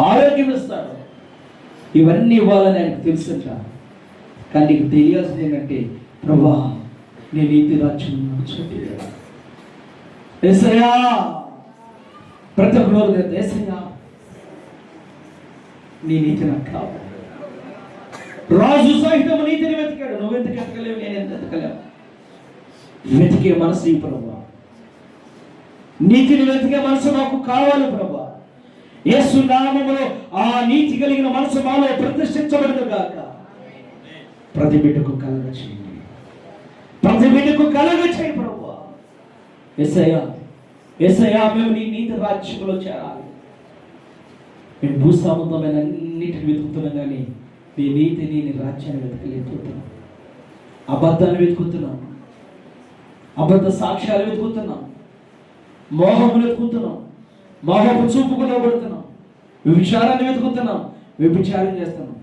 ఆరోగ్యం ఇస్తాడు. ఇవన్నీ ఇవ్వాలని ఆయనకు తెలుసుంట. కానీ నీకు తెలియాల్సింది ఏంటంటే, ప్రభా నీ నీతి రాజ్యం యేసయ్యా, ప్రతి ఒక్క రోజు యేసయ్యా నీ నీతి నాకు కావాలి. రాజు సహితం నీతిని వెతికాడు. నువ్వు ఎందుకు వెతకలేవు, నేను ఎంత వెతకలేవు. వెతికే మనసు ఈ ప్రభా, నీతిని వెతికే మనసు నాకు కావాలి ప్రభా. యేసు నామములో ఆ నీతి కలిగిన మనసు మాలో ప్రతిష్ఠించబడదు గాక. ప్రతి బిడ్డకు కలగ చేయండి, ప్రతి బిడ్డకు కలగ చేయి ప్రభా. యేసయ్యా, యేసయ్యా, మేము నీ నీతి రాజ్యంలో చేరాలి. మేము భూసంబంధమైన అన్నిటిని వెతుకుతున్నాం, కానీ నీ నీతిని, నీ రాజ్యాన్ని వెతకలేకపోతున్నాం. అబద్ధాన్ని వెతుకుతున్నాం, అబద్ధ సాక్ష్యాలు వెతుకుతున్నాం, మోహములు వెతుకుతున్నాం, మోహపు చూపుకు లోబడుతున్నాం, వ్యభిచారాన్ని వెతుకుతున్నాం, వ్యభిచారం చేస్తున్నాం,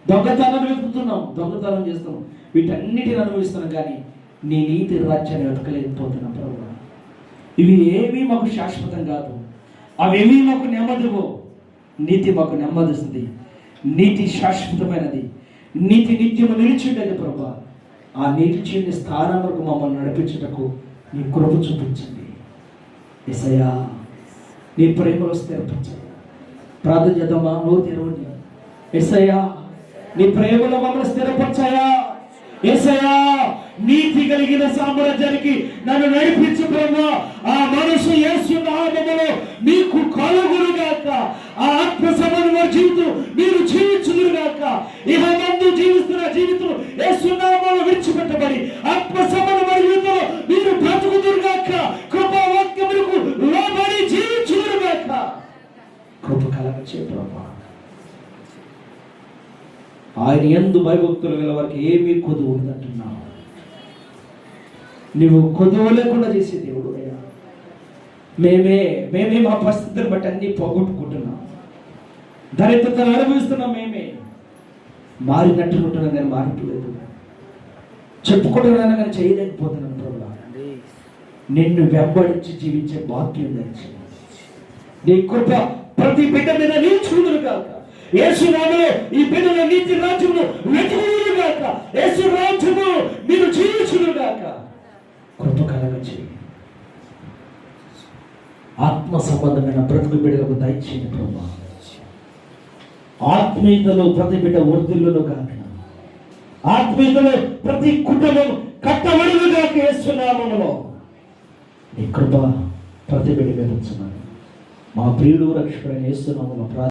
దొంగతనాన్ని వెతుకుతున్నాం, దొంగతనం చేస్తున్నాం. వీటన్నిటిని అనుభవిస్తున్నాం, కానీ నీ నీతి రాజ్యాన్ని వెతకలేకపోతున్నాం ప్రభు. ఇవి ఏమీ మాకు శాశ్వతం కాదు, అవేమీ మాకు నెమ్మదివో. నీతి మాకు నెమ్మదిస్తుంది. నీతి శాశ్వతమైనది, నీతి నిత్యము నిలిచిండేది ప్రభా. ఆ నిలిచిన స్థానం వరకు మమ్మల్ని నడిపించుటకు నీ కృప చూపించండి. యేసయ్యా, నీ ప్రేమలో స్థిరపరచండి. ప్రార్థన చేద్దామా? నోరు తెరవండి. యేసయ్యా, నీ ప్రేమలో మమ్మల్ని స్థిరపరచాయా. యేసయ్యా, నీతి కలిగిన సామ్రాజ్యానికి నన్ను నడిపించు ప్రభా. ఆ మనసు యేసు నామములో నీకు కలుగునుగాక. ఆ ఆత్మ సంబంధమైన జీవితం మీరు జీవించుదురుగాక. ఇహ ముందు జీవిస్తున్న జీవితం యేసు నామములో విడిచిపెట్టబడి ఆత్మ సంబంధమైన జీవితంలో మీరు బ్రతుకుదురుగాక. కృపా వాక్యములకు లోబడి జీవించుదురుగాక. కృప కలగచే ప్రభా. ఆయన యందు భయభక్తులు గల వారికి ఏమీ కొదువు ఉండదంటున్నావు. నువ్వు కొదువు లేకుండా చేసే దేవుడు అయ్యా. మేమే మా పరిస్థితిని బట్టి అన్ని పోగొట్టుకుంటున్నాం, దరిద్రతను అనుభవిస్తున్నాం. మేమే మారినట్టుకుంటున్నాం, నేను మారట్లేదు. చెప్పుకుంటున్నాను కానీ చేయలేకపోతున్నాను ప్రభా. నిన్ను వెంబడించి జీవించే భాగ్యం దయచేయి. నీ కృప ప్రతి బిడ్డ మీద నిలిచుదురు కాక. యేసు నామములో ఈ బిడ్డల నీతి రాజ్యమును వెతుకుదురు గాక. యేసు రాజ్యము మీరు జీవించుదురు గాక. కృప కలగచేయి. ఆత్మ సంబంధమైన ప్రతి బిడ్డలకు దయచేయండి ప్రభా. ఆత్మీయతలో ప్రతి బిడ్డ వర్ధిల్లును గాక. ఆత్మీయతలో ప్రతి కుటుంబం కట్టబడును గాక. యేసు నామములో నీ కృప ప్రతి బిడ్డ మీద ఉంచున్నాను. మా ప్రియుడు రక్షకుడైన యేసు నామములో